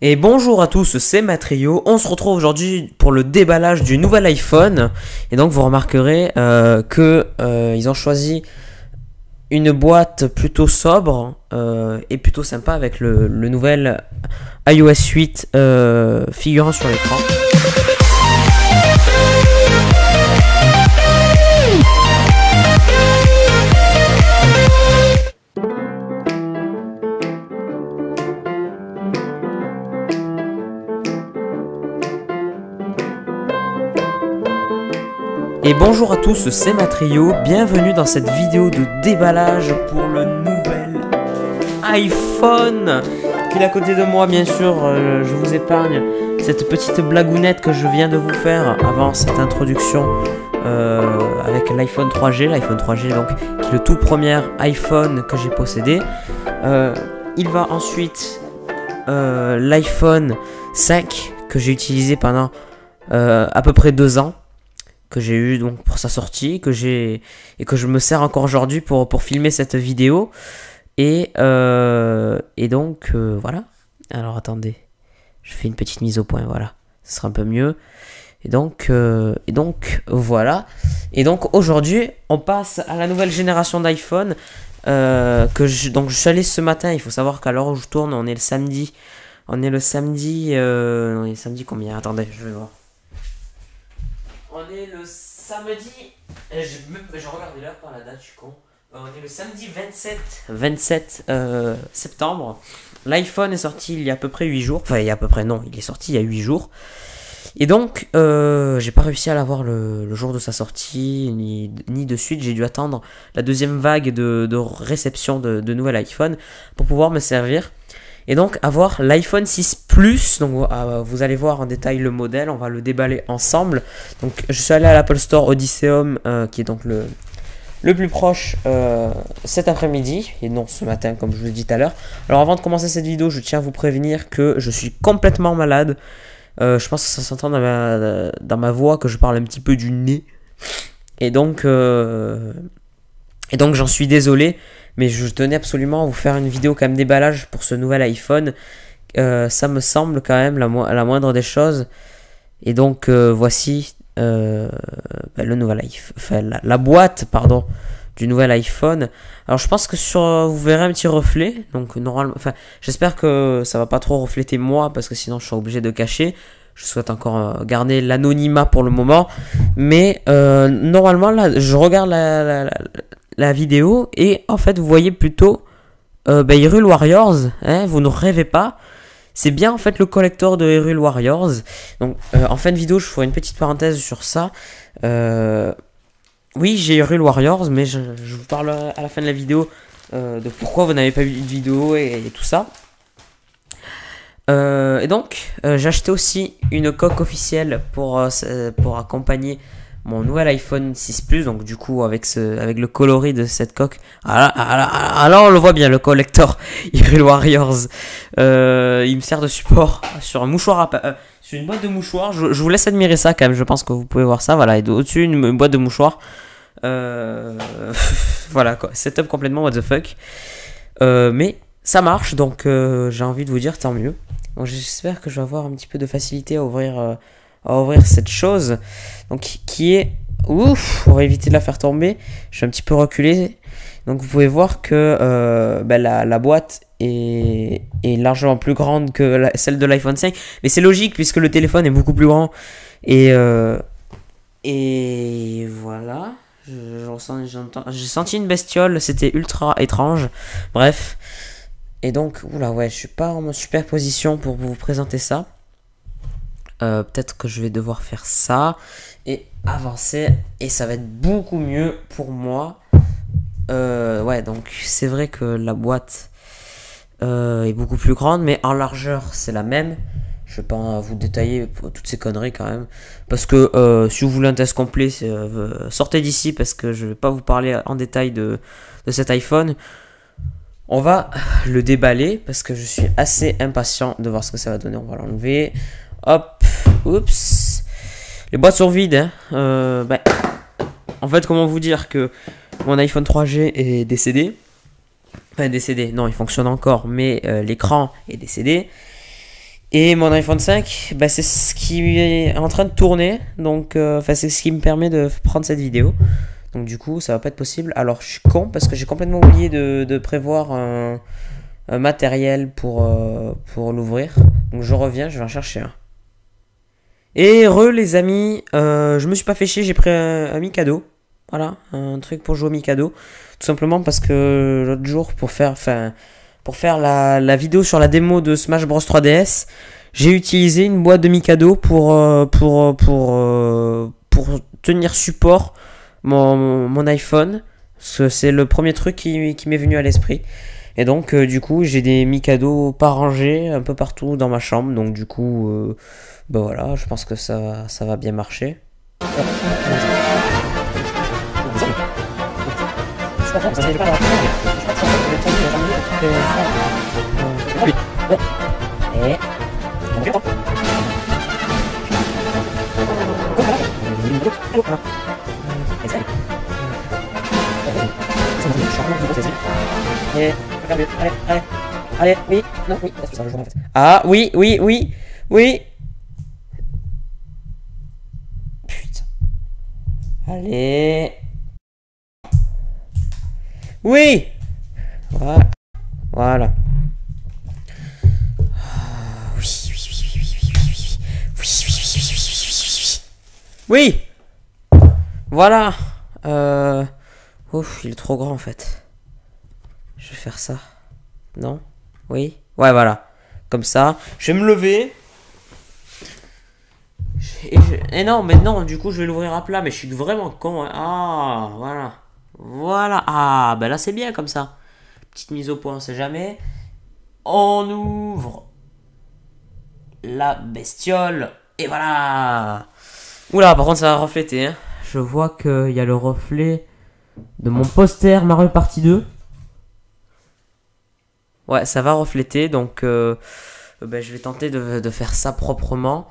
Et bonjour à tous, c'est Matrio. On se retrouve aujourd'hui pour le déballage du nouvel iPhone. Et donc vous remarquerez que ils ont choisi une boîte plutôt sobre et plutôt sympa avec le nouvel iOS 8 figurant sur l'écran. Et bonjour à tous, c'est Matrio, bienvenue dans cette vidéo de déballage pour le nouvel iPhone qui est à côté de moi, bien sûr. Je vous épargne cette petite blagounette que je viens de vous faire avant cette introduction avec l'iPhone 3G. L'iPhone 3G donc, qui est le tout premier iPhone que j'ai possédé. Il va ensuite l'iPhone 5 que j'ai utilisé pendant à peu près 2 ans. Que j'ai eu donc pour sa sortie, que je me sers encore aujourd'hui pour filmer cette vidéo. Et donc voilà. Alors attendez, je fais une petite mise au point, voilà. Ce sera un peu mieux. Et donc voilà. Et donc aujourd'hui, on passe à la nouvelle génération d'iPhone. Donc je suis allé ce matin. Il faut savoir qu'à l'heure où je tourne, on est le samedi. On est le samedi combien? Attendez, je vais voir. On est le samedi. Je regardais l'heure par la date, je suis con. On est le samedi 27 septembre. L'iPhone est sorti il y a à peu près 8 jours. Enfin, il y a à peu près, non, il est sorti il y a 8 jours. Et donc, j'ai pas réussi à l'avoir le jour de sa sortie, ni de suite. J'ai dû attendre la deuxième vague de réception de nouvel iPhone pour pouvoir me servir. Et donc avoir l'iPhone 6 Plus, donc vous allez voir en détail le modèle, on va le déballer ensemble. Donc je suis allé à l'Apple Store Odysseum, qui est donc le plus proche cet après-midi, et non ce matin comme je vous l'ai dit tout à l'heure. Alors avant de commencer cette vidéo, je tiens à vous prévenir que je suis complètement malade. Je pense que ça s'entend dans ma voix que je parle un petit peu du nez. Et donc j'en suis désolé. Mais je tenais absolument à vous faire une vidéo quand même déballage pour ce nouvel iPhone. Ça me semble quand même la moindre des choses. Et donc voici le nouvel iPhone, enfin la boîte pardon du nouvel iPhone. Alors je pense que vous verrez un petit reflet. Donc normalement, enfin j'espère que ça va pas trop refléter moi parce que sinon je serai obligé de cacher. Je souhaite encore garder l'anonymat pour le moment. Mais normalement là je regarde la vidéo et en fait vous voyez plutôt Hyrule Warriors, hein, vous ne rêvez pas, c'est bien en fait le collector de Hyrule Warriors. Donc en fin de vidéo je ferai une petite parenthèse sur ça. Oui, j'ai Hyrule Warriors, mais je vous parlerai à la fin de la vidéo de pourquoi vous n'avez pas vu de vidéo et tout ça. Et donc j'ai acheté aussi une coque officielle pour accompagner mon nouvel iPhone 6 Plus, donc du coup avec le coloris de cette coque. Alors on le voit bien, le collector Hyrule Warriors. Il me sert de support sur un mouchoir sur une boîte de mouchoirs. Je vous laisse admirer ça quand même, je pense que vous pouvez voir ça. Voilà, et au-dessus une boîte de mouchoirs. Voilà quoi, setup complètement what the fuck. Mais ça marche, donc j'ai envie de vous dire tant mieux. Donc j'espère que je vais avoir un petit peu de facilité à ouvrir cette chose, donc qui est ouf. On va éviter de la faire tomber. Je vais un petit peu reculer. Donc vous pouvez voir que la boîte est largement plus grande que celle de l'iPhone 5, mais c'est logique puisque le téléphone est beaucoup plus grand. Et voilà, j'ai senti une bestiole, c'était ultra étrange. Bref, et donc oula, ouais, je suis pas en super position pour vous présenter ça. Peut-être que je vais devoir faire ça et avancer, et ça va être beaucoup mieux pour moi. Ouais, donc c'est vrai que la boîte est beaucoup plus grande, mais en largeur c'est la même. Je vais pas vous détailler toutes ces conneries quand même, parce que si vous voulez un test complet, sortez d'ici, parce que je vais pas vous parler en détail de cet iPhone. On va le déballer parce que je suis assez impatient de voir ce que ça va donner. On va l'enlever. Hop, oups. Les boîtes sont vides, hein. En fait, comment vous dire que mon iPhone 3G est décédé. Enfin, décédé, non, il fonctionne encore, mais l'écran est décédé. Et mon iPhone 5, bah, c'est ce qui est en train de tourner. Donc, c'est ce qui me permet de prendre cette vidéo. Donc du coup, ça va pas être possible. Alors, je suis con parce que j'ai complètement oublié de prévoir un matériel pour l'ouvrir. Donc je reviens, je vais en chercher un. Et les amis, je me suis pas fait chier, j'ai pris un Mikado. Voilà, un truc pour jouer au Mikado. Tout simplement parce que l'autre jour, pour faire la vidéo sur la démo de Smash Bros 3DS, j'ai utilisé une boîte de Mikado pour tenir support mon iPhone. C'est le premier truc qui m'est venu à l'esprit. Et donc, du coup, j'ai des Mikado pas rangés un peu partout dans ma chambre. Donc, du coup, bah voilà, je pense que ça va bien marcher. Allez, oui, non, oui, est-ce que ça va jouer en fait? Ah, oui. Putain. Allez. Oui. Voilà. Oui. Voilà. Ouf, il est trop grand en fait. Je vais faire ça. Non? Oui? Ouais, voilà. Comme ça. Je vais me lever. Et non, mais non, du coup, je vais l'ouvrir à plat. Mais je suis vraiment con. Hein. Ah, voilà. Voilà. Ah, ben là, c'est bien comme ça. Petite mise au point, on sait jamais. On ouvre la bestiole. Et voilà. Oula, par contre, ça va refléter. Hein. Je vois qu'il y a le reflet de mon poster Mario Party 2. Ouais, ça va refléter, donc je vais tenter de faire ça proprement.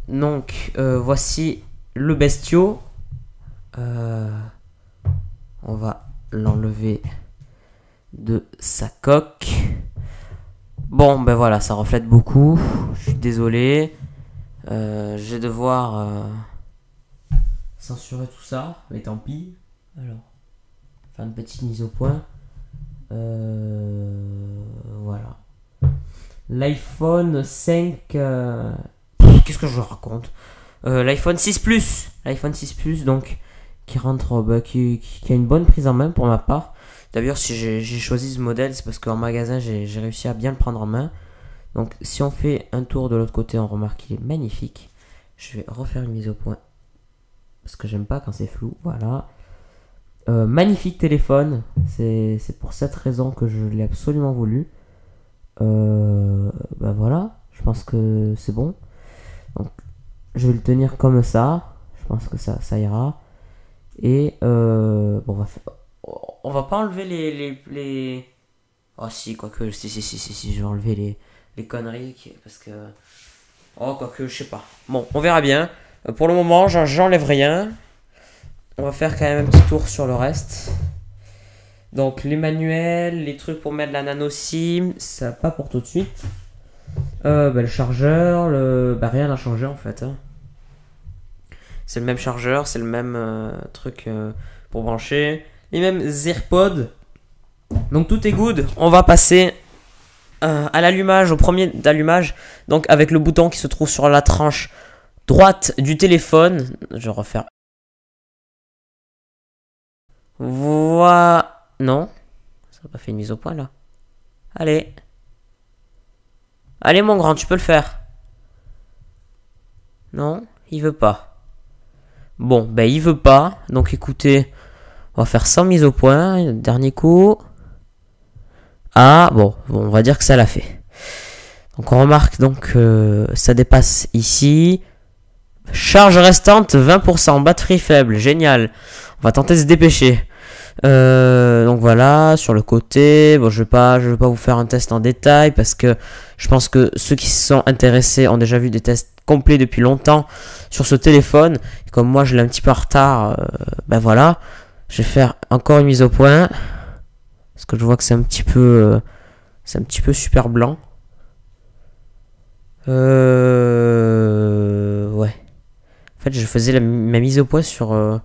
Donc, voici le bestiau. On va l'enlever de sa coque. Bon, ben voilà, ça reflète beaucoup. Je suis désolé. Je vais devoir censurer tout ça, mais tant pis. Alors, faire une petite mise au point. Voilà. L'iPhone 5. Qu'est-ce que je raconte? L'iPhone 6 Plus. L'iPhone 6 Plus, donc, qui rentre, qui a une bonne prise en main pour ma part. D'ailleurs, si j'ai choisi ce modèle, c'est parce qu'en magasin, j'ai réussi à bien le prendre en main. Donc, si on fait un tour de l'autre côté, on remarque qu'il est magnifique. Je vais refaire une mise au point. Parce que j'aime pas quand c'est flou. Voilà. Magnifique téléphone, c'est pour cette raison que je l'ai absolument voulu. Bah voilà, je pense que c'est bon. Donc, je vais le tenir comme ça. Je pense que ça ira. Et bon, on va pas enlever les... Oh si, quoique, si, je vais enlever les conneries. Parce que... Oh, quoique, je sais pas. Bon, on verra bien. Pour le moment, j'enlève rien. On va faire quand même un petit tour sur le reste. Donc les manuels, les trucs pour mettre la nano SIM, ça pas pour tout de suite. Le chargeur, rien n'a changé en fait. Hein. C'est le même chargeur, c'est le même truc pour brancher. Les mêmes AirPods. Donc tout est good. On va passer à l'allumage, au premier d'allumage. Donc avec le bouton qui se trouve sur la tranche droite du téléphone. Je vais refaire. Voilà. Non. Ça n'a pas fait une mise au point là. Allez. Allez mon grand, tu peux le faire. Non, il veut pas. Bon, ben il veut pas. Donc écoutez, on va faire sans mise au point. Dernier coup. Ah, bon, on va dire que ça l'a fait. Donc on remarque donc ça dépasse ici. Charge restante 20%, batterie faible, génial. On va tenter de se dépêcher. Donc voilà, sur le côté, bon, je vais pas vous faire un test en détail parce que je pense que ceux qui se sont intéressés ont déjà vu des tests complets depuis longtemps sur ce téléphone. Et comme moi je l'ai un petit peu en retard, ben voilà, je vais faire encore une mise au point parce que je vois que c'est un petit peu super blanc. Ouais. En fait, je faisais ma mise au point sur en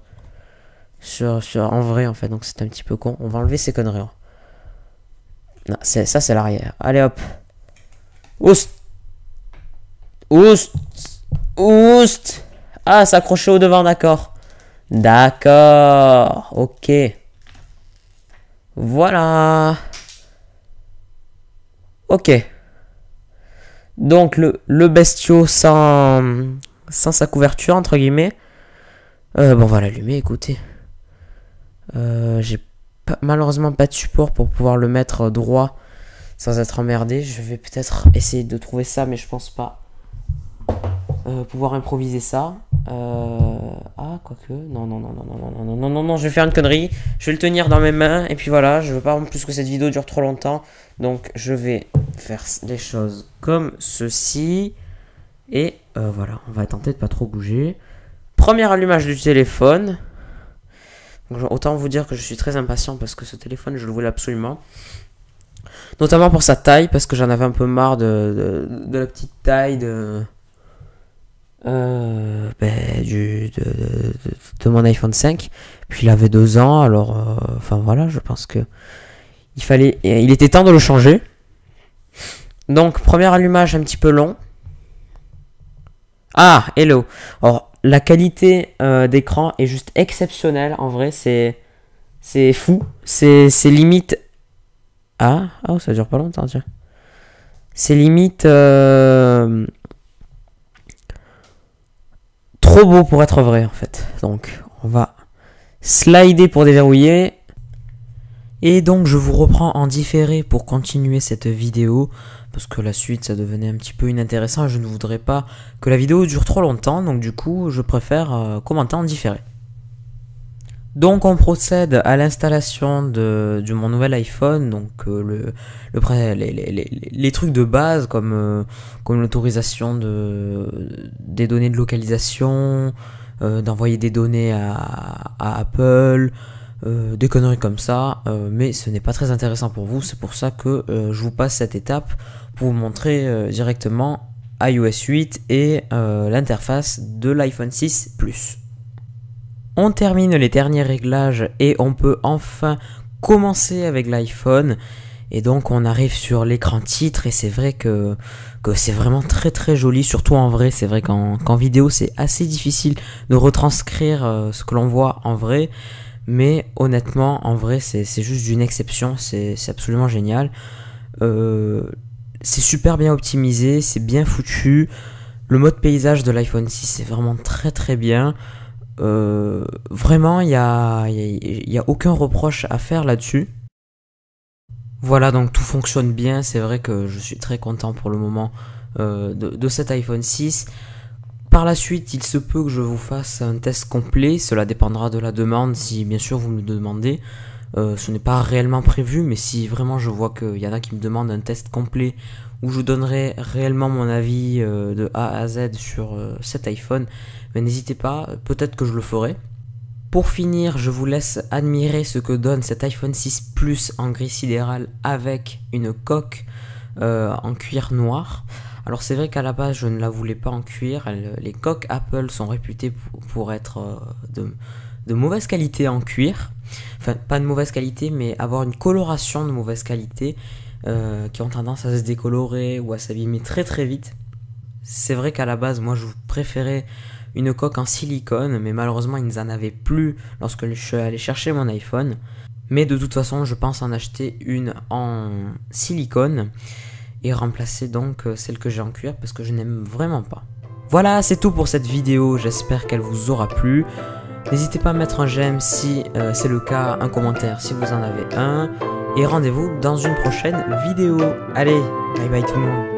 vrai, en fait. Donc, c'est un petit peu con. On va enlever ces conneries. Hein. Non, ça, c'est l'arrière. Allez, hop. Oust. Oust. Oust. Ah, s'accrocher au devant, d'accord. D'accord. Ok. Voilà. Ok. Donc, le bestiau sans sa couverture, entre guillemets. Bon, on va l'allumer, écoutez. J'ai malheureusement pas de support pour pouvoir le mettre droit sans être emmerdé. Je vais peut-être essayer de trouver ça, mais je pense pas pouvoir improviser ça. Ah, quoique. Non, je vais faire une connerie. Je vais le tenir dans mes mains. Et puis voilà, je veux pas en plus que cette vidéo dure trop longtemps. Donc, je vais faire les choses comme ceci. Et voilà, on va tenter de pas trop bouger. Premier allumage du téléphone. Donc, autant vous dire que je suis très impatient parce que ce téléphone, je le voulais absolument. Notamment pour sa taille, parce que j'en avais un peu marre de la petite taille de mon iPhone 5. Puis il avait 2 ans, alors enfin voilà, je pense que il était temps de le changer. Donc premier allumage un petit peu long. Ah, hello. Alors la qualité d'écran est juste exceptionnelle, en vrai, c'est fou, c'est limite. Ah, oh, ça dure pas longtemps, tiens. C'est limite trop beau pour être vrai, en fait. Donc, on va slider pour déverrouiller. Et donc, je vous reprends en différé pour continuer cette vidéo. Parce que la suite, ça devenait un petit peu inintéressant. Je ne voudrais pas que la vidéo dure trop longtemps. Donc, du coup, je préfère commenter en différé. Donc on procède à l'installation de mon nouvel iPhone, donc les trucs de base comme l'autorisation des données de localisation, d'envoyer des données à Apple, des conneries comme ça, mais ce n'est pas très intéressant pour vous, c'est pour ça que je vous passe cette étape pour vous montrer directement iOS 8 et l'interface de l'iPhone 6 Plus. On termine les derniers réglages et on peut enfin commencer avec l'iPhone. Et donc on arrive sur l'écran titre et c'est vrai que c'est vraiment très très joli, surtout en vrai. C'est vrai qu'en vidéo c'est assez difficile de retranscrire ce que l'on voit en vrai. Mais honnêtement en vrai c'est juste d'une exception, c'est absolument génial. C'est super bien optimisé, c'est bien foutu. Le mode paysage de l'iPhone 6 c'est vraiment très très bien. Vraiment il y a aucun reproche à faire là-dessus. Voilà, donc tout fonctionne bien, c'est vrai que je suis très content pour le moment de cet iPhone 6. Par la suite, il se peut que je vous fasse un test complet, cela dépendra de la demande, si bien sûr vous me le demandez. Ce n'est pas réellement prévu, mais si vraiment je vois qu'il y en a qui me demandent un test complet où je donnerai réellement mon avis de A à Z sur cet iPhone, mais n'hésitez pas, peut-être que je le ferai. Pour finir, je vous laisse admirer ce que donne cet iPhone 6 Plus en gris sidéral avec une coque en cuir noir. Alors c'est vrai qu'à la base je ne la voulais pas en cuir, les coques Apple sont réputées pour être de mauvaise qualité en cuir. Enfin pas de mauvaise qualité mais avoir une coloration de mauvaise qualité qui ont tendance à se décolorer ou à s'abîmer très très vite. C'est vrai qu'à la base moi je préférais une coque en silicone, mais malheureusement ils n'en avaient plus lorsque je suis allé chercher mon iPhone. Mais de toute façon, je pense en acheter une en silicone et remplacer donc celle que j'ai en cuir parce que je n'aime vraiment pas. Voilà, c'est tout pour cette vidéo, j'espère qu'elle vous aura plu. N'hésitez pas à mettre un j'aime si c'est le cas, un commentaire si vous en avez un. Et rendez-vous dans une prochaine vidéo. Allez, bye bye tout le monde.